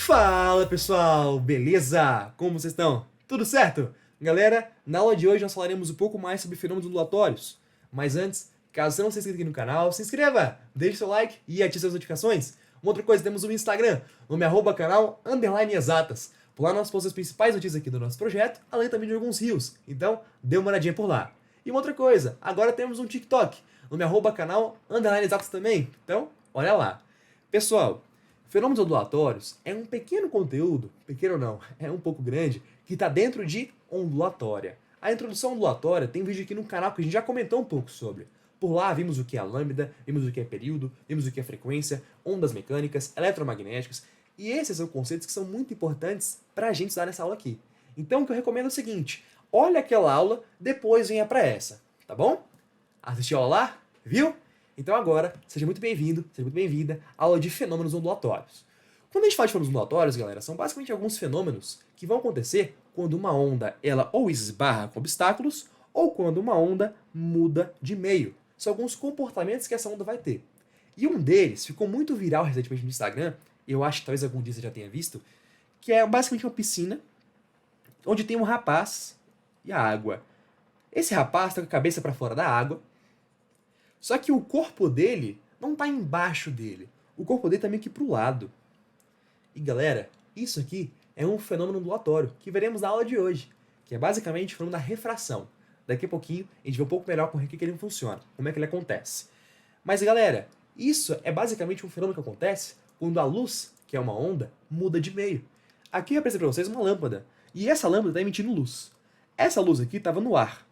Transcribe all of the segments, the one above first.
Fala pessoal, beleza? Como vocês estão? Tudo certo? Galera, na aula de hoje nós falaremos um pouco mais sobre fenômenos ondulatórios. Mas antes, caso você não seja inscrito aqui no canal, se inscreva, deixe seu like e ative as notificações. Uma outra coisa, temos o Instagram, nome @canal_exatas. Por lá nós postamos as principais notícias aqui do nosso projeto, além também de alguns rios. Então, dê uma olhadinha por lá. E uma outra coisa, agora temos um TikTok, nome @canal_exatas também. Então, olha lá. Pessoal, fenômenos ondulatórios é um pequeno conteúdo, pequeno não, é um pouco grande, que está dentro de ondulatória. A introdução ondulatória tem vídeo aqui no canal que a gente já comentou um pouco sobre. Por lá vimos o que é lambda, vimos o que é período, vimos o que é frequência, ondas mecânicas, eletromagnéticas, e esses são conceitos que são muito importantes para a gente estudar nessa aula aqui. Então o que eu recomendo é o seguinte, olha aquela aula, depois venha para essa, tá bom? Assistiu a aula lá? Viu? Então agora, seja muito bem-vindo, seja muito bem-vinda à aula de fenômenos ondulatórios. Quando a gente fala de fenômenos ondulatórios, galera, são basicamente alguns fenômenos que vão acontecer quando uma onda ela ou esbarra com obstáculos ou quando uma onda muda de meio. São alguns comportamentos que essa onda vai ter. E um deles ficou muito viral recentemente no Instagram, eu acho que talvez algum dia você já tenha visto, que é basicamente uma piscina onde tem um rapaz e a água. Esse rapaz está com a cabeça para fora da água, só que o corpo dele não está embaixo dele. O corpo dele está meio que para o lado. E galera, isso aqui é um fenômeno ondulatório que veremos na aula de hoje, que é basicamente o fenômeno da refração. Daqui a pouquinho a gente vê um pouco melhor por que ele funciona, como é que ele acontece. Mas galera, isso é basicamente um fenômeno que acontece quando a luz, que é uma onda, muda de meio. Aqui eu apresento para vocês uma lâmpada, e essa lâmpada está emitindo luz. Essa luz aqui estava no ar.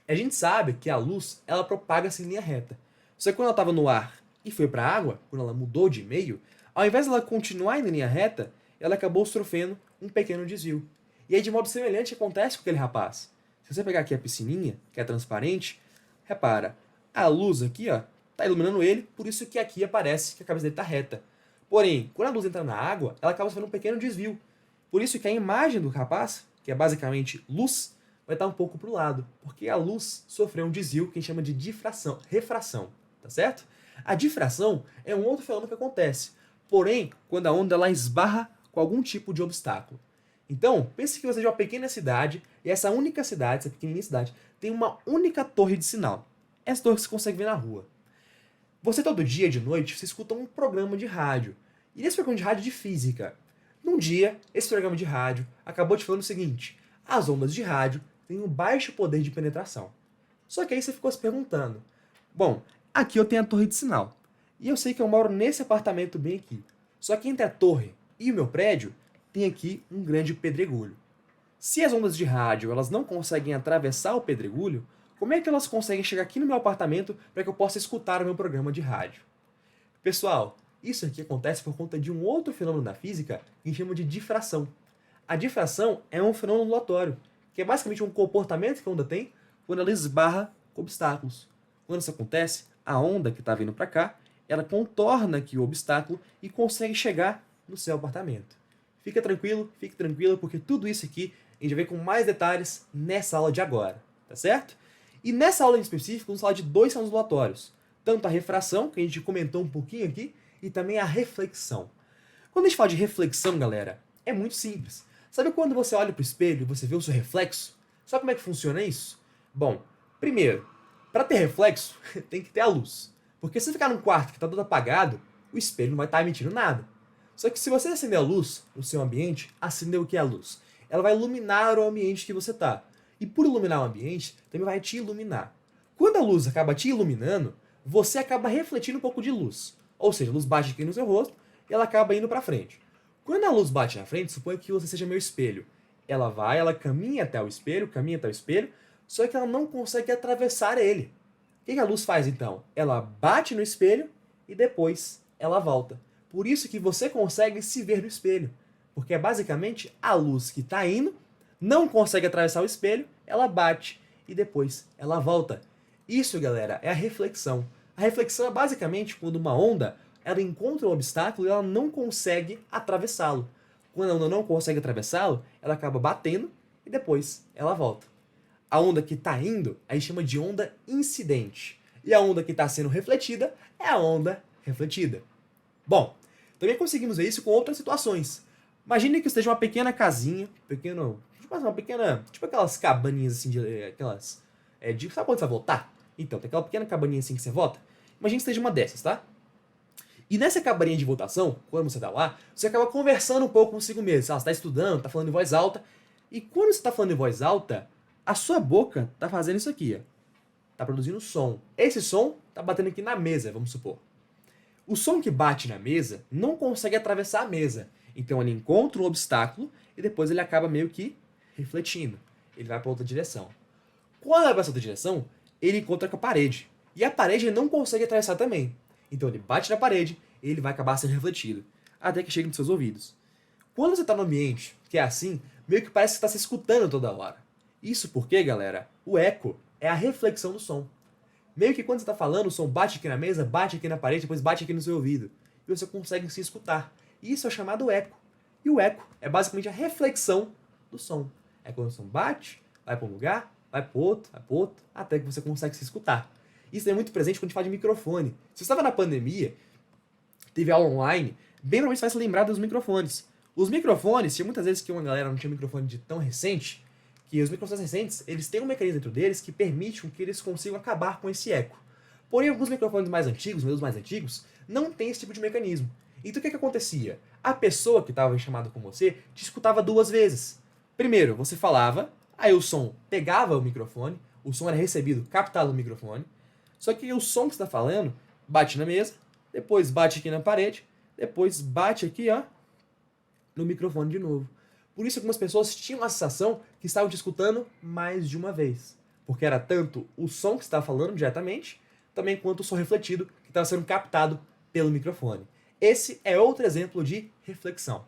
A gente sabe que a luz ela propaga-se em linha reta. Só que quando ela estava no ar e foi para a água, quando ela mudou de meio, ao invés dela continuar em linha reta, ela acabou sofrendo um pequeno desvio. E aí, de modo semelhante, acontece com aquele rapaz. Se você pegar aqui a piscininha, que é transparente, repara, a luz aqui está iluminando ele, por isso que aqui aparece que a cabeça dele está reta. Porém, quando a luz entra na água, ela acaba sofrendo um pequeno desvio. Por isso que a imagem do rapaz, que é basicamente luz, vai estar um pouco para o lado, porque a luz sofreu um desvio que a gente chama de refração, tá certo? A difração é um outro fenômeno que acontece, porém, quando a onda ela esbarra com algum tipo de obstáculo. Então, pense que você é de uma pequena cidade, e essa única cidade, essa pequenininha cidade, tem uma única torre de sinal. Essa torre você consegue ver na rua. Você todo dia, de noite, você escuta um programa de rádio. E nesse programa de rádio de física, num dia, esse programa de rádio acabou te falando o seguinte, as ondas de rádio têm um baixo poder de penetração. Só que aí você ficou se perguntando, bom, aqui eu tenho a torre de sinal, e eu sei que eu moro nesse apartamento bem aqui. Só que entre a torre e o meu prédio, tem aqui um grande pedregulho. Se as ondas de rádio elas não conseguem atravessar o pedregulho, como é que elas conseguem chegar aqui no meu apartamento para que eu possa escutar o meu programa de rádio? Pessoal, isso aqui acontece por conta de um outro fenômeno da física que a gente chama de difração. A difração é um fenômeno ondulatório, que é basicamente um comportamento que a onda tem quando ela esbarra com obstáculos. Quando isso acontece, a onda que está vindo para cá, ela contorna aqui o obstáculo e consegue chegar no seu apartamento. Fique tranquilo, porque tudo isso aqui a gente vai ver com mais detalhes nessa aula de agora, tá certo? E nessa aula em específico, vamos falar de dois fenômenos ondulatórios. Tanto a refração, que a gente comentou um pouquinho aqui, e também a reflexão. Quando a gente fala de reflexão, galera, é muito simples. Sabe quando você olha para o espelho e você vê o seu reflexo? Sabe como é que funciona isso? Bom, primeiro, para ter reflexo, tem que ter a luz. Porque se você ficar num quarto que está todo apagado, o espelho não vai estar emitindo nada. Só que se você acender a luz no seu ambiente, acender o que é a luz? Ela vai iluminar o ambiente que você está. E por iluminar o ambiente, também vai te iluminar. Quando a luz acaba te iluminando, você acaba refletindo um pouco de luz. Ou seja, a luz bate aqui no seu rosto e ela acaba indo para frente. Quando a luz bate na frente, suponha que você seja meu espelho. Ela caminha até o espelho, só que ela não consegue atravessar ele. O que a luz faz então? Ela bate no espelho e depois ela volta. Por isso que você consegue se ver no espelho. Porque é basicamente a luz que está indo, não consegue atravessar o espelho, ela bate e depois ela volta. Isso, galera, é a reflexão. A reflexão é basicamente quando uma onda ela encontra um obstáculo e ela não consegue atravessá-lo. Quando a onda não consegue atravessá-lo, ela acaba batendo e depois ela volta. A onda que está indo, a gente chama de onda incidente. E a onda que está sendo refletida é a onda refletida. Bom, Também conseguimos ver isso com outras situações. Imagine que esteja uma pequena casinha, tipo aquelas cabaninhas assim, sabe quando você vai votar? Então, tem aquela pequena cabaninha assim que você vota. Imagine que esteja uma dessas, tá? E nessa cabaninha de votação, quando você tá lá, você acaba conversando um pouco consigo mesmo. Você tá estudando, tá falando em voz alta. E quando você tá falando em voz alta, a sua boca tá fazendo isso aqui, ó. Tá produzindo som. Esse som tá batendo aqui na mesa, vamos supor. O som que bate na mesa não consegue atravessar a mesa. Então ele encontra um obstáculo e depois ele acaba meio que refletindo. Ele vai para outra direção. Quando ele vai para essa outra direção, ele encontra com a parede. E a parede ele não consegue atravessar também. Então ele bate na parede e ele vai acabar sendo refletido. Até que chega nos seus ouvidos. Quando você está no ambiente que é assim, meio que parece que está se escutando toda hora. Isso porque, galera, o eco é a reflexão do som. Meio que quando você está falando, o som bate aqui na mesa, bate aqui na parede, depois bate aqui no seu ouvido. E você consegue se escutar. Isso é chamado eco. E o eco é basicamente a reflexão do som. É quando o som bate, vai para um lugar, vai para outro, até que você consegue se escutar. Isso é muito presente quando a gente fala de microfone. Se você estava na pandemia, teve aula online, bem provavelmente você vai se lembrar dos microfones. Os microfones, tinha muitas vezes que uma galera não tinha microfone de tão recente, que os microfones recentes, eles têm um mecanismo dentro deles que permite que eles consigam acabar com esse eco. Porém, alguns microfones mais antigos, modelos mais antigos, não tem esse tipo de mecanismo. Então o que acontecia? A pessoa que estava em chamada com você te escutava duas vezes. Primeiro, você falava, aí o som pegava o microfone, o som era recebido, captado no microfone, só que o som que você está falando bate na mesa, depois bate aqui na parede, depois bate aqui, ó, no microfone de novo. Por isso algumas pessoas tinham a sensação que estavam te escutando mais de uma vez. Porque era tanto o som que você estava falando diretamente, também quanto o som refletido que estava sendo captado pelo microfone. Esse é outro exemplo de reflexão.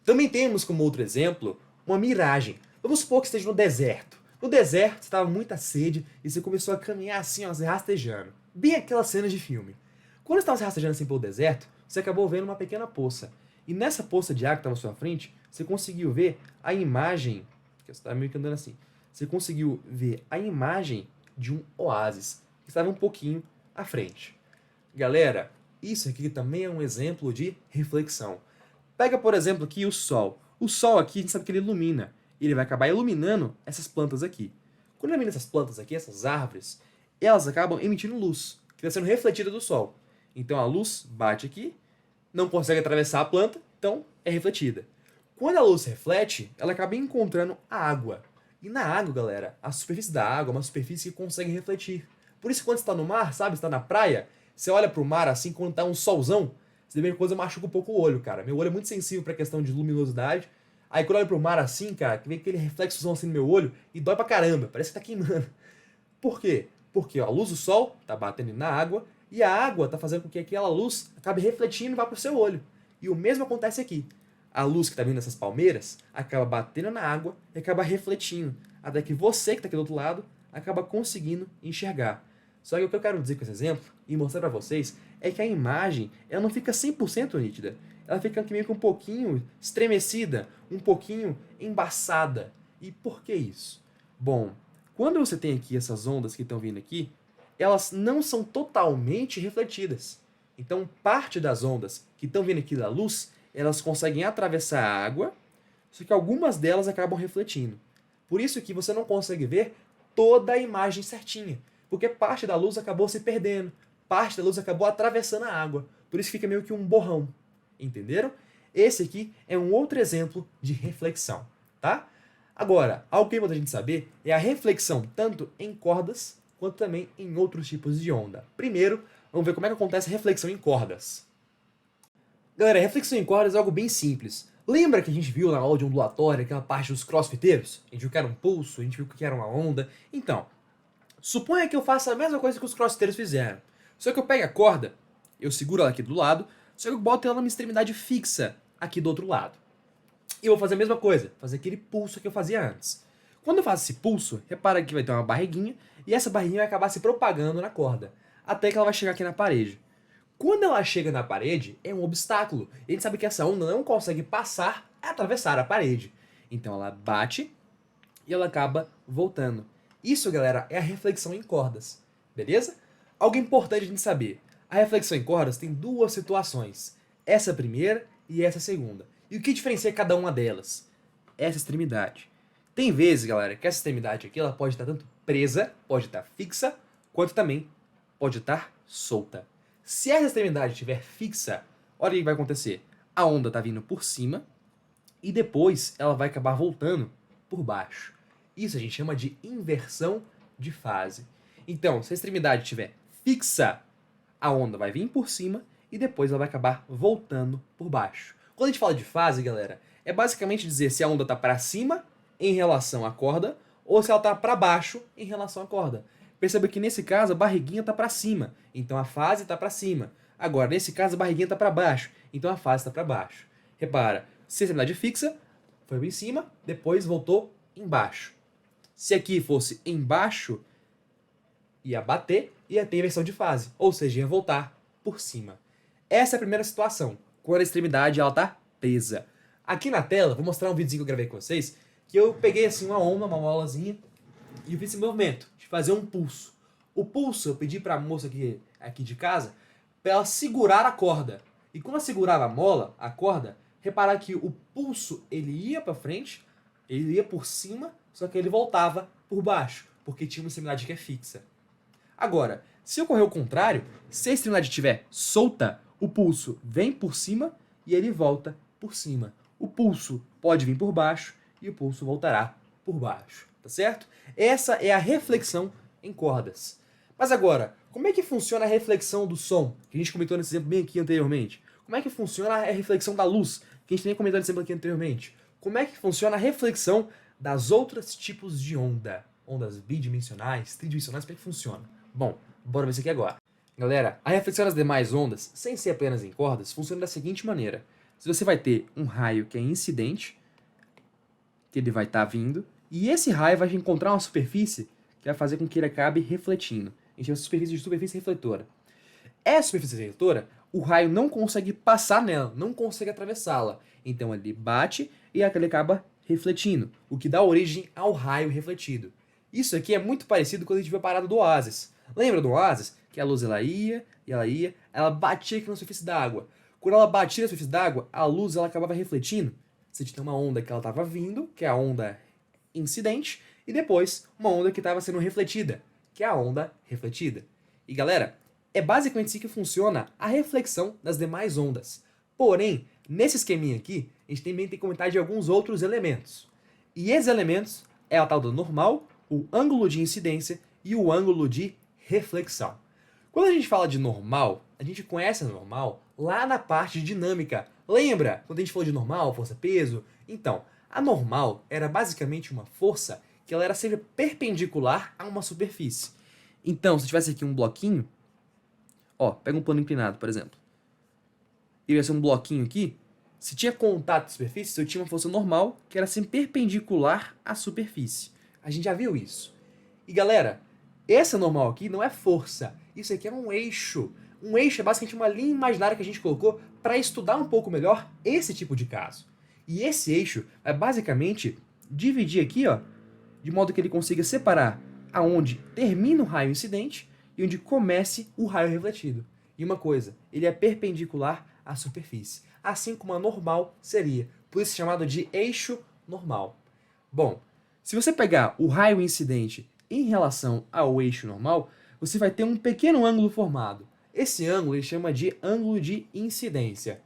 Também temos como outro exemplo uma miragem. Vamos supor que esteja no deserto. No deserto, você estava com muita sede e você começou a caminhar assim, ó, se rastejando. Bem aquelas cenas de filme. Quando você estava se rastejando assim pelo deserto, você acabou vendo uma pequena poça. E nessa poça de água que estava à sua frente, você conseguiu ver a imagem, que você estava meio que andando assim, você conseguiu ver a imagem de um oásis, que estava um pouquinho à frente. Galera, isso aqui também é um exemplo de reflexão. Pega, por exemplo, aqui o Sol. O Sol aqui, a gente sabe que ele ilumina. Ele vai acabar iluminando essas plantas aqui. Quando ilumina essas plantas aqui, essas árvores, elas acabam emitindo luz, que está sendo refletida do Sol. Então a luz bate aqui, não consegue atravessar a planta, então é refletida. Quando a luz reflete, ela acaba encontrando a água. E na água, galera, a superfície da água é uma superfície que consegue refletir. Por isso, quando você está no mar, sabe, você está na praia, você olha pro mar assim, quando tá um solzão, você vê que coisa machuca um pouco o olho, cara. Meu olho é muito sensível pra questão de luminosidade. Aí quando eu olho pro mar assim, cara, que vem aquele reflexozão assim no meu olho e dói pra caramba, parece que tá queimando. Por quê? Porque ó, a luz do sol tá batendo na água e a água tá fazendo com que aquela luz acabe refletindo e vá pro seu olho. E o mesmo acontece aqui. A luz que tá vindo dessas palmeiras acaba batendo na água e acaba refletindo, até que você que tá aqui do outro lado acaba conseguindo enxergar. Só que o que eu quero dizer com esse exemplo e mostrar pra vocês é que a imagem ela não fica 100% nítida. Ela fica aqui meio que um pouquinho estremecida, um pouquinho embaçada. E por que isso? Bom, quando você tem aqui essas ondas que estão vindo aqui, elas não são totalmente refletidas. Então, parte das ondas que estão vindo aqui da luz, elas conseguem atravessar a água, só que algumas delas acabam refletindo. Por isso que você não consegue ver toda a imagem certinha, porque parte da luz acabou se perdendo, parte da luz acabou atravessando a água. Por isso fica meio que um borrão. Entenderam? Esse aqui é um outro exemplo de reflexão, tá? Agora, algo que é importante a gente saber é a reflexão tanto em cordas quanto também em outros tipos de onda. Primeiro, vamos ver como é que acontece a reflexão em cordas. Galera, a reflexão em cordas é algo bem simples. Lembra que a gente viu na aula de ondulatória aquela parte dos crossfiteiros? A gente viu que era um pulso, a gente viu que era uma onda. Então, suponha que eu faça a mesma coisa que os crossfiteiros fizeram. Só que eu pego a corda, eu seguro ela aqui do lado, só que eu boto ela numa extremidade fixa aqui do outro lado. E eu vou fazer a mesma coisa, fazer aquele pulso que eu fazia antes. Quando eu faço esse pulso, repara que vai ter uma barriguinha, e essa barriguinha vai acabar se propagando na corda, até que ela vai chegar aqui na parede. Quando ela chega na parede, é um obstáculo. E a gente sabe que essa onda não consegue passar e atravessar a parede. Então ela bate e ela acaba voltando. Isso, galera, é a reflexão em cordas. Beleza? Algo importante a gente saber. A reflexão em cordas tem duas situações, essa primeira e essa segunda. E o que diferencia cada uma delas? Essa extremidade. Tem vezes, galera, que essa extremidade aqui ela pode estar tanto presa, pode estar fixa, quanto também pode estar solta. Se essa extremidade estiver fixa, olha o que vai acontecer. A onda está vindo por cima e depois ela vai acabar voltando por baixo. Isso a gente chama de inversão de fase. Então, se a extremidade estiver fixa, a onda vai vir por cima e depois ela vai acabar voltando por baixo. Quando a gente fala de fase, galera, é basicamente dizer se a onda está para cima em relação à corda ou se ela está para baixo em relação à corda. Perceba que nesse caso a barriguinha está para cima, então a fase está para cima. Agora, nesse caso a barriguinha está para baixo, então a fase está para baixo. Repara, se a extremidade fixa, foi em cima, depois voltou embaixo. Se aqui fosse embaixo, ia bater e ia ter inversão de fase, ou seja, ia voltar por cima. Essa é a primeira situação, quando a extremidade está presa. Aqui na tela, vou mostrar um videozinho que eu gravei com vocês, que eu peguei assim uma onda, uma molazinha, e eu fiz esse movimento de fazer um pulso. O pulso eu pedi para a moça aqui de casa para ela segurar a corda. E quando ela segurava a mola, a corda, reparar que o pulso ele ia para frente, ele ia por cima, só que ele voltava por baixo, porque tinha uma extremidade que é fixa. Agora, se ocorrer o contrário, se a extremidade estiver solta, o pulso vem por cima e ele volta por cima. O pulso pode vir por baixo e o pulso voltará por baixo, tá certo? Essa é a reflexão em cordas. Mas agora, como é que funciona a reflexão do som? Que a gente comentou nesse exemplo bem aqui anteriormente. Como é que funciona a reflexão da luz? Que a gente também comentou nesse exemplo aqui anteriormente. Como é que funciona a reflexão das outros tipos de onda? Ondas bidimensionais, tridimensionais, como é que funciona? Bom, bora ver isso aqui agora. Galera, a reflexão das demais ondas, sem ser apenas em cordas, funciona da seguinte maneira. Se você vai ter um raio que é incidente, que ele vai estar vindo, e esse raio vai encontrar uma superfície que vai fazer com que ele acabe refletindo. A gente chama de superfície refletora. Essa superfície refletora, o raio não consegue passar nela, não consegue atravessá-la. Então ele bate e ele acaba refletindo, o que dá origem ao raio refletido. Isso aqui é muito parecido quando a gente vê a parada do oásis. Lembra do oásis? Que a luz ela ia, ela batia aqui na superfície da água. Quando ela batia na superfície da água, a luz ela acabava refletindo. Você tinha uma onda que ela estava vindo, que é a onda incidente, e depois uma onda que estava sendo refletida, que é a onda refletida. E galera, é basicamente assim que funciona a reflexão das demais ondas. Porém, nesse esqueminha aqui, a gente também tem que comentar de alguns outros elementos. E esses elementos é a tal do normal, o ângulo de incidência e o ângulo de reflexão. Quando a gente fala de normal, a gente conhece a normal lá na parte de dinâmica. Lembra quando a gente falou de normal, força-peso? Então, a normal era basicamente uma força que ela era sempre perpendicular a uma superfície. Então, se tivesse aqui um bloquinho, ó, pega um plano inclinado, por exemplo. E ia ser um bloquinho aqui. Se tinha contato de superfície, eu tinha uma força normal que era sempre perpendicular à superfície. A gente já viu isso. E galera, essa normal aqui não é força. Isso aqui é um eixo. Um eixo é basicamente uma linha imaginária que a gente colocou para estudar um pouco melhor esse tipo de caso. E esse eixo vai basicamente dividir aqui, ó, de modo que ele consiga separar aonde termina o raio incidente e onde comece o raio refletido. E uma coisa, ele é perpendicular à superfície, assim como a normal seria, por isso chamado de eixo normal. Bom, se você pegar o raio incidente em relação ao eixo normal, você vai ter um pequeno ângulo formado. Esse ângulo ele chama de ângulo de incidência.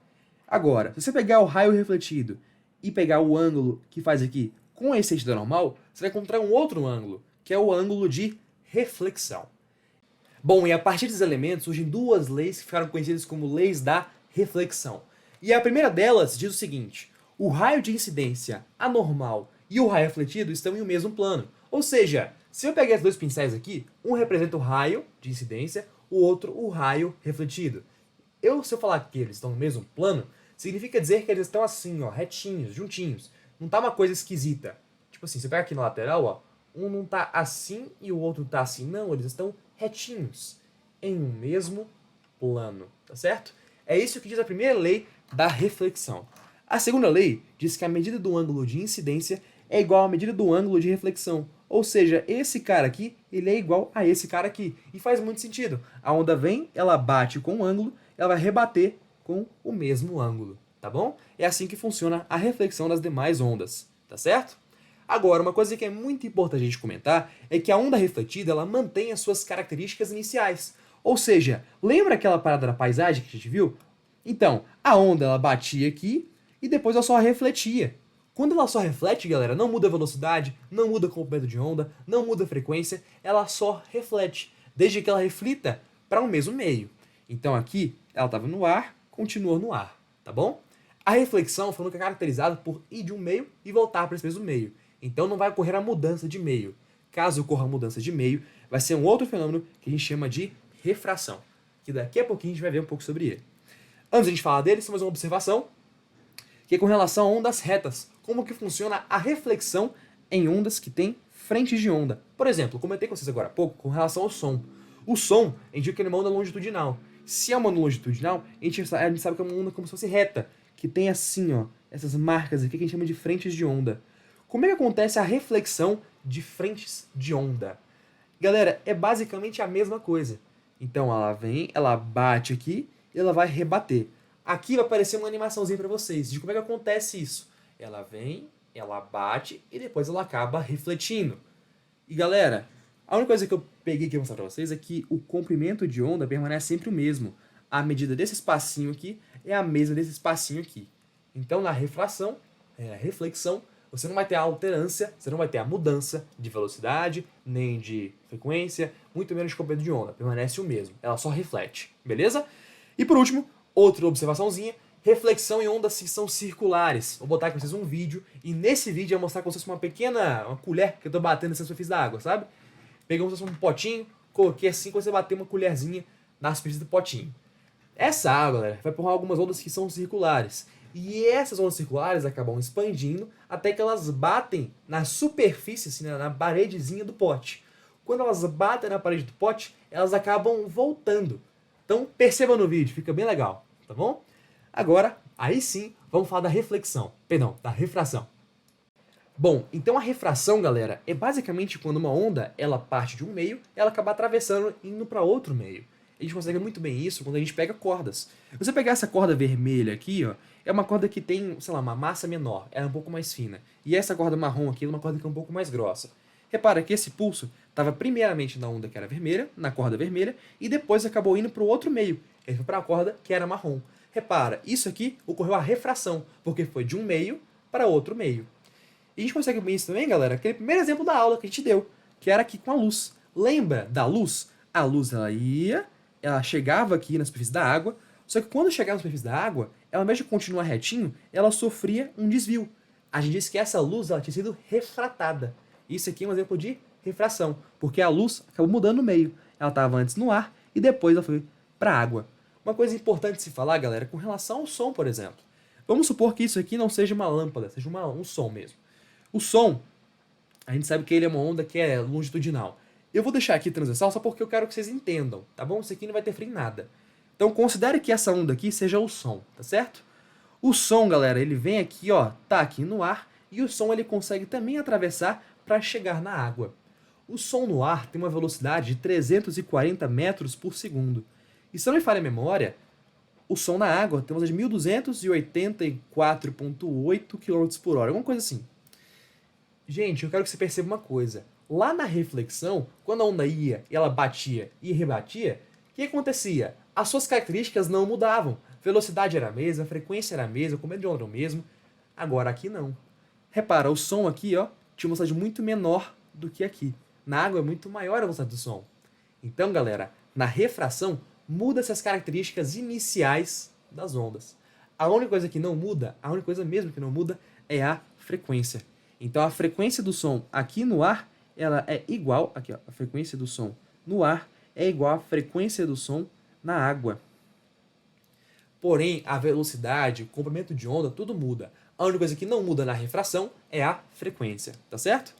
Agora, se você pegar o raio refletido e pegar o ângulo que faz aqui com esse eixo da normal, você vai encontrar um outro ângulo, que é o ângulo de reflexão. Bom, e a partir desses elementos surgem duas leis que ficaram conhecidas como leis da reflexão. E a primeira delas diz o seguinte: o raio de incidência anormal e o raio refletido estão em um mesmo plano. Ou seja, se eu pegar esses dois pincéis aqui, um representa o raio de incidência, o outro o raio refletido. Se eu falar que eles estão no mesmo plano, significa dizer que eles estão assim, ó, retinhos, juntinhos. Não tá uma coisa esquisita. Tipo assim, você pega aqui na lateral, ó, um não tá assim e o outro tá assim. Não, eles estão retinhos, em um mesmo plano, tá certo? É isso que diz a primeira lei da reflexão. A segunda lei diz que a medida do ângulo de incidência é igual à medida do ângulo de reflexão. Ou seja, esse cara aqui, ele é igual a esse cara aqui. E faz muito sentido. A onda vem, ela bate com um ângulo, ela vai rebater com o mesmo ângulo, tá bom? É assim que funciona a reflexão das demais ondas, tá certo? Agora, uma coisa que é muito importante a gente comentar é que a onda refletida, ela mantém as suas características iniciais. Ou seja, lembra aquela parada da paisagem que a gente viu? Então, a onda, ela batia aqui e depois ela só refletia. Quando ela só reflete, galera, não muda a velocidade, não muda o comprimento de onda, não muda a frequência, ela só reflete, desde que ela reflita para o mesmo meio. Então aqui, ela estava no ar, continuou no ar, tá bom? A reflexão foi caracterizada por ir de um meio e voltar para esse mesmo meio. Então não vai ocorrer a mudança de meio. Caso ocorra a mudança de meio, vai ser um outro fenômeno que a gente chama de refração, que daqui a pouquinho a gente vai ver um pouco sobre ele. Antes de a gente falar dele, só mais uma observação, que é com relação a ondas retas. Como que funciona a reflexão em ondas que têm frentes de onda. Por exemplo, comentei com vocês agora há pouco com relação ao som. O som, a gente viu que ele é uma onda longitudinal. Se é uma onda longitudinal, a gente sabe que é uma onda como se fosse reta, que tem assim, ó, essas marcas aqui que a gente chama de frentes de onda. Como é que acontece a reflexão de frentes de onda? Galera, é basicamente a mesma coisa. Então ela vem, ela bate aqui e ela vai rebater. Aqui vai aparecer uma animaçãozinha para vocês de como é que acontece isso. Ela vem, ela bate e depois ela acaba refletindo. E galera, a única coisa que eu peguei aqui pra mostrar pra vocês é que o comprimento de onda permanece sempre o mesmo. A medida desse espacinho aqui é a mesma desse espacinho aqui. Então na refração, reflexão, você não vai ter a alternância, você não vai ter a mudança de velocidade, nem de frequência, muito menos de comprimento de onda. Permanece o mesmo, ela só reflete, beleza? E por último, outra observaçãozinha, reflexão em ondas que são circulares. Vou botar aqui pra vocês um vídeo, e nesse vídeo eu vou mostrar com vocês uma colher que eu tô batendo nessa superfície da água, sabe? Peguei um potinho, coloquei assim, quando você bater uma colherzinha na superfície do potinho. Essa água, galera, vai formar algumas ondas que são circulares. E essas ondas circulares acabam expandindo até que elas batem na superfície, assim, na paredezinha do pote. Quando elas batem na parede do pote, elas acabam voltando. Então perceba no vídeo, fica bem legal, tá bom? Agora, aí sim, vamos falar da reflexão. Perdão, da refração. Bom, então a refração, galera, é basicamente quando uma onda, ela parte de um meio, ela acaba atravessando e indo para outro meio. A gente consegue muito bem isso quando a gente pega cordas. Se você pegar essa corda vermelha aqui, ó, é uma corda que tem, sei lá, uma massa menor, ela é um pouco mais fina. E essa corda marrom aqui é uma corda que é um pouco mais grossa. Repara que esse pulso estava primeiramente na onda que era vermelha, na corda vermelha, e depois acabou indo para o outro meio. Ele foi para a corda que era marrom. Repara, isso aqui ocorreu a refração, porque foi de um meio para outro meio. E a gente consegue ver isso também, galera, aquele primeiro exemplo da aula que a gente deu, que era aqui com a luz. Lembra da luz? A luz, ela chegava aqui na superfície da água, só que quando chegava na superfície da água, ela, ao invés de continuar retinho, ela sofria um desvio. A gente disse que essa luz ela tinha sido refratada. Isso aqui é um exemplo de refração, porque a luz acabou mudando o meio. Ela estava antes no ar e depois ela foi para a água. Uma coisa importante de se falar, galera, com relação ao som, por exemplo. Vamos supor que isso aqui não seja uma lâmpada, seja um som mesmo. O som, a gente sabe que ele é uma onda que é longitudinal. Eu vou deixar aqui transversal só porque eu quero que vocês entendam, tá bom? Isso aqui não vai interferir em nada. Então considere que essa onda aqui seja o som, tá certo? O som, galera, ele vem aqui, ó, tá aqui no ar, e o som ele consegue também atravessar para chegar na água. O som no ar tem uma velocidade de 340 metros por segundo. E se eu não me falha a memória, o som na água tem uma velocidade de 1284,8 km por hora, alguma coisa assim. Gente, eu quero que você perceba uma coisa. Lá na reflexão, quando a onda ia e ela batia e rebatia, o que acontecia? As suas características não mudavam. Velocidade era a mesma, frequência era a mesma, o comprimento de onda era o mesmo. Agora aqui não. Repara, o som aqui, ó, tinha uma velocidade muito menor do que aqui. Na água é muito maior a velocidade do som. Então, galera, na refração, muda-se as características iniciais das ondas. A única coisa que não muda, a única coisa mesmo que não muda, é a frequência. Então, a frequência do som aqui no ar, ela é igual, aqui ó, a frequência do som no ar é igual à frequência do som na água. Porém, a velocidade, o comprimento de onda, tudo muda. A única coisa que não muda na refração é a frequência, tá certo?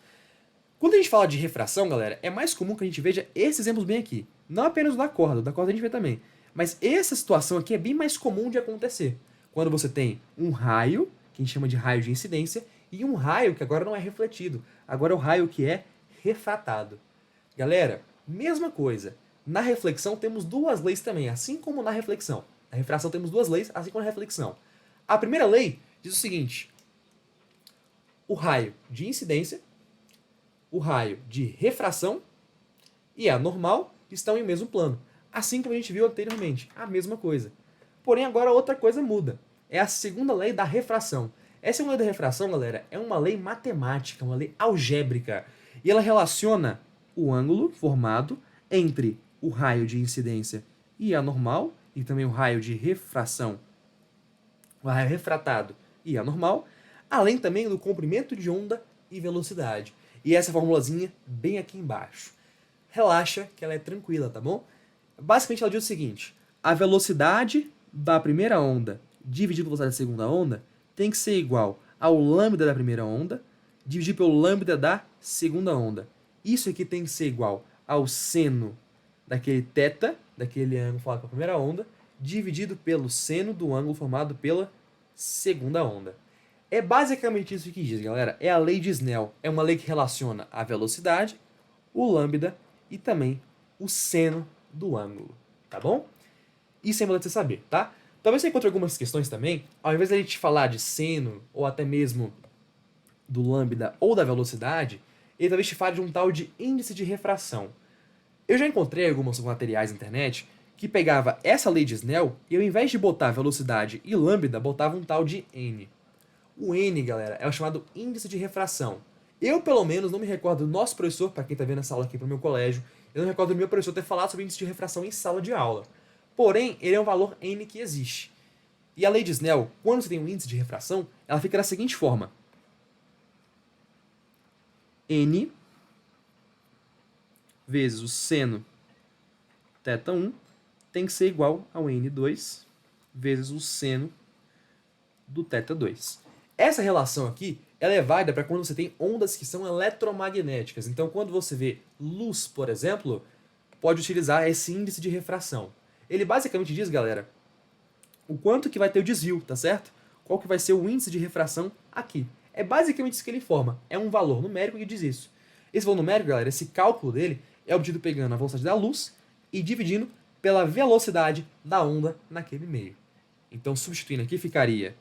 Quando a gente fala de refração, galera, é mais comum que a gente veja esses exemplos bem aqui. Não apenas da corda a gente vê também. Mas essa situação aqui é bem mais comum de acontecer. Quando você tem um raio, que a gente chama de raio de incidência, e um raio que agora não é refletido. Agora é o raio que é refratado. Galera, mesma coisa. Na reflexão temos duas leis também, assim como na reflexão. Na refração temos duas leis, assim como na reflexão. A primeira lei diz o seguinte: o raio de incidência, o raio de refração e a normal estão em mesmo plano. Assim como a gente viu anteriormente, a mesma coisa. Porém, agora outra coisa muda. É a segunda lei da refração. Essa segunda lei da refração, galera, é uma lei matemática, uma lei algébrica. E ela relaciona o ângulo formado entre o raio de incidência e a normal, e também o raio de refração, o raio refratado e a normal, além também do comprimento de onda e velocidade. E essa formulazinha bem aqui embaixo. Relaxa que ela é tranquila, tá bom? Basicamente ela diz o seguinte: a velocidade da primeira onda dividido pela velocidade da segunda onda tem que ser igual ao lambda da primeira onda dividido pelo lambda da segunda onda. Isso aqui tem que ser igual ao seno daquele θ, daquele ângulo formado pela primeira onda, dividido pelo seno do ângulo formado pela segunda onda. É basicamente isso que diz, galera. É a lei de Snell. É uma lei que relaciona a velocidade, o lambda e também o seno do ângulo, tá bom? Isso é importante você saber, tá? Talvez você encontre algumas questões também, ao invés de a gente falar de seno, ou até mesmo do lambda ou da velocidade, ele talvez te fale de um tal de índice de refração. Eu já encontrei alguns materiais na internet que pegava essa lei de Snell e ao invés de botar velocidade e lambda, botava um tal de n. O n, galera, é o chamado índice de refração. Eu, pelo menos, não me recordo do nosso professor, para quem está vendo essa aula aqui para o meu colégio, eu não me recordo do meu professor ter falado sobre índice de refração em sala de aula. Porém, ele é um valor n que existe. E a lei de Snell, quando você tem um índice de refração, ela fica da seguinte forma: n vezes o seno θ1 tem que ser igual ao n2 vezes o seno do θ2. Essa relação aqui ela é válida para quando você tem ondas que são eletromagnéticas. Então, quando você vê luz, por exemplo, pode utilizar esse índice de refração. Ele basicamente diz, galera, o quanto que vai ter o desvio, tá certo? Qual que vai ser o índice de refração aqui. É basicamente isso que ele forma. É um valor numérico que diz isso. Esse valor numérico, galera, esse cálculo dele é obtido pegando a velocidade da luz e dividindo pela velocidade da onda naquele meio. Então, substituindo aqui, ficaria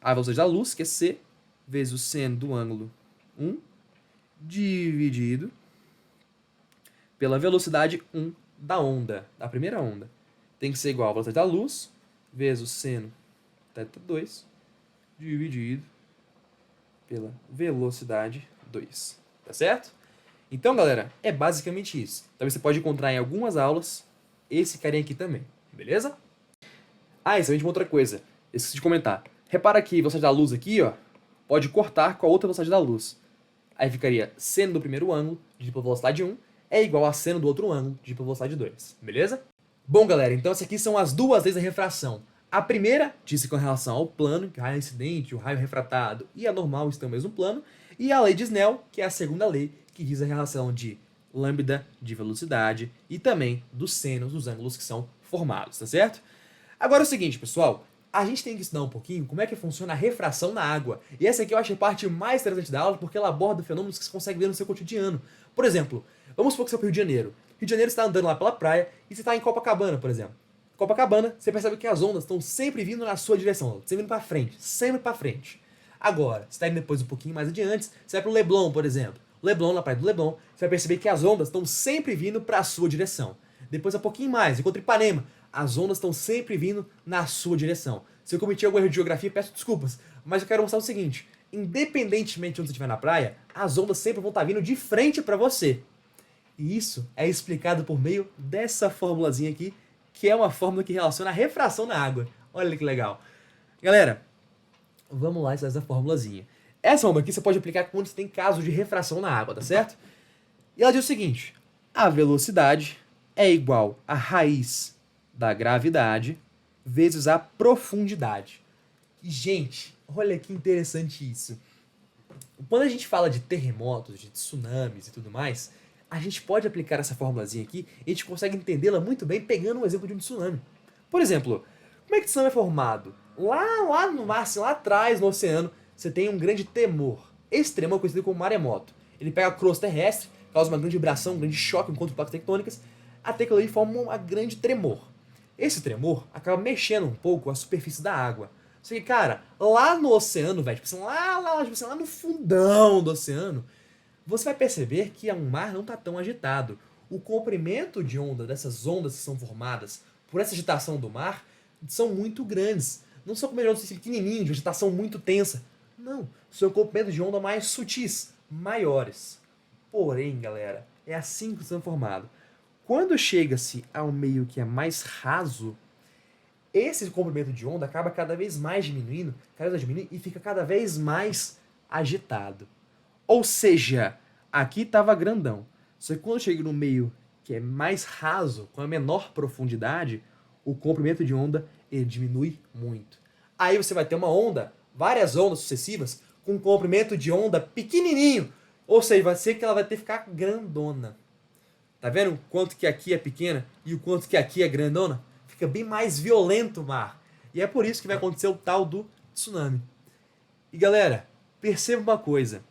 a velocidade da luz, que é c, vezes o seno do ângulo 1, dividido pela velocidade 1 da onda, da primeira onda. Tem que ser igual a velocidade da luz, vezes o seno θ2, dividido pela velocidade 2. Tá certo? Então, galera, é basicamente isso. Talvez você pode encontrar em algumas aulas esse carinha aqui também. Beleza? Ah, isso é uma outra coisa. Esqueci de comentar. Repara que a velocidade da luz aqui, ó, pode cortar com a outra velocidade da luz. Aí ficaria seno do primeiro ângulo, dividido pela velocidade 1, é igual a seno do outro ângulo, dividido pela velocidade 2. Beleza? Bom, galera, então essas aqui são as duas leis da refração. A primeira diz com relação ao plano, que o raio incidente, o raio refratado e a normal estão no mesmo plano. E a lei de Snell, que é a segunda lei, que diz a relação de lambda, de velocidade e também dos senos dos ângulos que são formados, tá certo? Agora é o seguinte, pessoal. A gente tem que estudar um pouquinho como é que funciona a refração na água. E essa aqui eu acho a parte mais interessante da aula, porque ela aborda fenômenos que você consegue ver no seu cotidiano. Por exemplo, vamos supor que você vai para o Rio de Janeiro. Rio de Janeiro você está andando lá pela praia e você está em Copacabana, por exemplo. Copacabana, você percebe que as ondas estão sempre vindo na sua direção, sempre vindo para frente, sempre para frente. Agora, você está indo depois um pouquinho mais adiante, você vai para o Leblon, por exemplo. Leblon, na praia do Leblon, você vai perceber que as ondas estão sempre vindo para a sua direção. Depois, um pouquinho mais, encontra Ipanema, as ondas estão sempre vindo na sua direção. Se eu cometi algum erro de geografia, peço desculpas, mas eu quero mostrar o seguinte: independentemente de onde você estiver na praia, as ondas sempre vão estar vindo de frente para você. E isso é explicado por meio dessa formulazinha aqui, que é uma fórmula que relaciona a refração na água. Olha que legal. Galera, vamos lá estudar essa formulazinha. Essa fórmula aqui você pode aplicar quando você tem caso de refração na água, tá certo? E ela diz o seguinte: a velocidade é igual a raiz da gravidade vezes a profundidade. E, gente, olha que interessante isso. Quando a gente fala de terremotos, de tsunamis e tudo mais, a gente pode aplicar essa formulazinha aqui e a gente consegue entendê-la muito bem pegando um exemplo de um tsunami. Por exemplo, como é que o tsunami é formado? Lá no mar, assim, lá atrás no oceano, você tem um grande tremor. Esse tremor é conhecido como maremoto. Ele pega a crosta terrestre, causa uma grande vibração, um grande choque enquanto placas tectônicas, até que ali forma uma grande tremor. Esse tremor acaba mexendo um pouco a superfície da água. Só que, cara, lá no oceano, velho, tipo assim, lá no fundão do oceano, você vai perceber que o mar não está tão agitado. O comprimento de onda dessas ondas que são formadas por essa agitação do mar são muito grandes. Não são como ondas pequenininhos, de agitação muito tensa. Não, são comprimentos de onda mais sutis, maiores. Porém, galera, é assim que são formados. Quando chega-se ao meio que é mais raso, esse comprimento de onda acaba cada vez mais diminuindo, e fica cada vez mais agitado. Ou seja, aqui estava grandão. Só que quando chega no meio que é mais raso, com a menor profundidade, o comprimento de onda ele diminui muito. Aí você vai ter uma onda, várias ondas sucessivas, com um comprimento de onda pequenininho. Ou seja, vai ser que ela vai ter que ficar grandona. Tá vendo o quanto que aqui é pequena e o quanto que aqui é grandona? Fica bem mais violento o mar. E é por isso que vai acontecer o tal do tsunami. E galera, perceba uma coisa.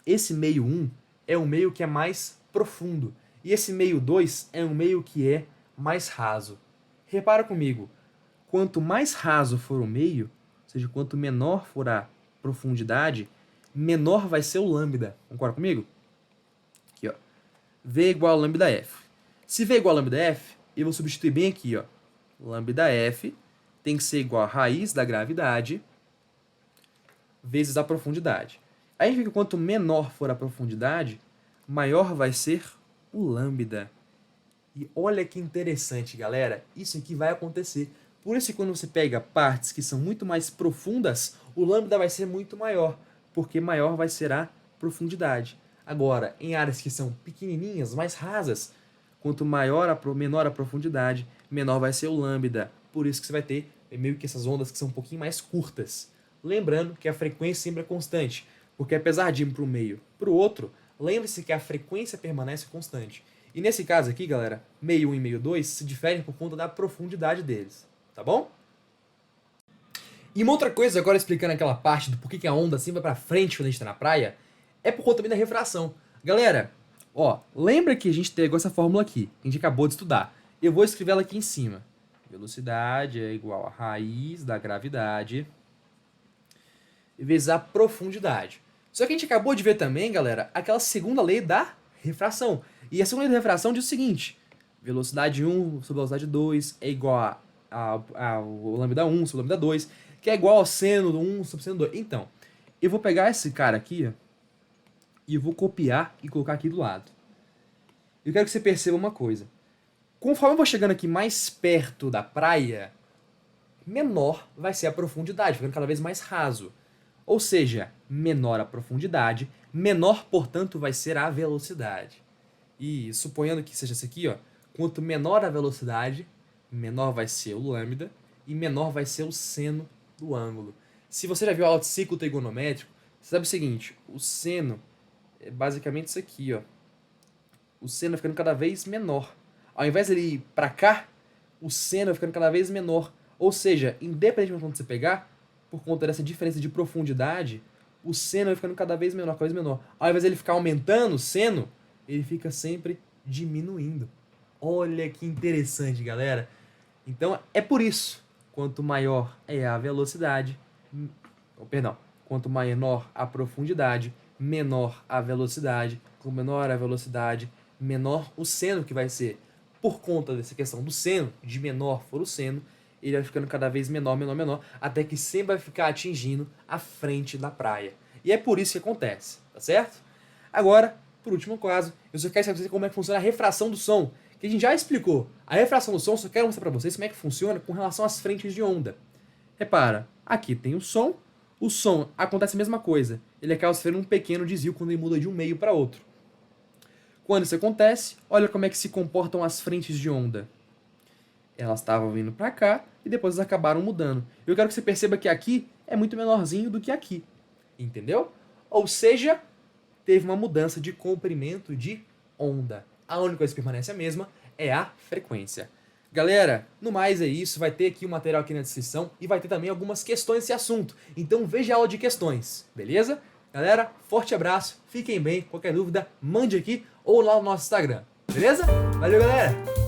Esse meio 1 é um meio que é mais profundo. E esse meio 2 é um meio que é mais raso. Repara comigo. Quanto mais raso for o meio, ou seja, quanto menor for a profundidade, menor vai ser o lambda. Concorda comigo? Aqui, ó. V igual a lambda F. Se V igual a lambda F, eu vou substituir bem aqui, ó. Lambda F tem que ser igual a raiz da gravidade vezes a profundidade. Aí a gente vê que quanto menor for a profundidade, maior vai ser o lambda. E olha que interessante, galera. Isso aqui vai acontecer. Por isso que quando você pega partes que são muito mais profundas, o lambda vai ser muito maior, porque maior vai ser a profundidade. Agora, em áreas que são pequenininhas, mais rasas, quanto menor a profundidade, menor vai ser o lambda. Por isso que você vai ter meio que essas ondas que são um pouquinho mais curtas. Lembrando que a frequência sempre é constante, porque apesar de ir para um meio para o outro, lembre-se que a frequência permanece constante. E nesse caso aqui, galera, meio 1 e meio 2 se diferem por conta da profundidade deles, tá bom? E uma outra coisa, agora explicando aquela parte do porquê que a onda assim vai para frente quando a gente está na praia, é por conta também da refração. Galera, ó, lembra que a gente pegou essa fórmula aqui, que a gente acabou de estudar. Eu vou escrever ela aqui em cima. Velocidade é igual a raiz da gravidade vezes a profundidade. Só que a gente acabou de ver também, galera, aquela segunda lei da refração. E a segunda lei da refração diz o seguinte: velocidade 1 sobre velocidade 2 é igual ao lambda 1 sobre lambda 2, que é igual ao seno do 1 sobre seno do 2. Então, eu vou pegar esse cara aqui, ó, e eu vou copiar e colocar aqui do lado. Eu quero que você perceba uma coisa. Conforme eu vou chegando aqui mais perto da praia, menor vai ser a profundidade, ficando cada vez mais raso. Ou seja, menor a profundidade, menor, portanto, vai ser a velocidade. E suponhando que seja isso aqui, ó, quanto menor a velocidade, menor vai ser o lambda e menor vai ser o seno do ângulo. Se você já viu aula de ciclo trigonométrico, você sabe o seguinte, o seno é basicamente isso aqui, ó. O seno vai ficando cada vez menor. Ao invés de ele ir para cá, o seno vai ficando cada vez menor. Ou seja, independente de onde você pegar, por conta dessa diferença de profundidade, o seno vai ficando cada vez menor, cada vez menor. Ao invés de ele ficar aumentando o seno, ele fica sempre diminuindo. Olha que interessante, galera. Então, é por isso, quanto maior é a velocidade, quanto menor a profundidade, menor a velocidade, quanto menor a velocidade, menor o seno que vai ser. Por conta dessa questão do seno, de menor for o seno, ele vai ficando cada vez menor, menor, menor, até que sempre vai ficar atingindo a frente da praia. E é por isso que acontece, tá certo? Agora, por último caso, eu só quero saber como é que funciona a refração do som, que a gente já explicou. A refração do som, só quero mostrar para vocês como é que funciona com relação às frentes de onda. Repara, aqui tem o som acontece a mesma coisa, ele acaba sofrendo um pequeno desvio quando ele muda de um meio para outro. Quando isso acontece, olha como é que se comportam as frentes de onda. Elas estavam vindo para cá e depois elas acabaram mudando. Eu quero que você perceba que aqui é muito menorzinho do que aqui. Entendeu? Ou seja, teve uma mudança de comprimento de onda. A única coisa que permanece a mesma é a frequência. Galera, no mais é isso. Vai ter aqui o material aqui na descrição e vai ter também algumas questões desse assunto. Então veja a aula de questões, beleza? Galera, forte abraço, fiquem bem. Qualquer dúvida, mande aqui ou lá no nosso Instagram, beleza? Valeu, galera!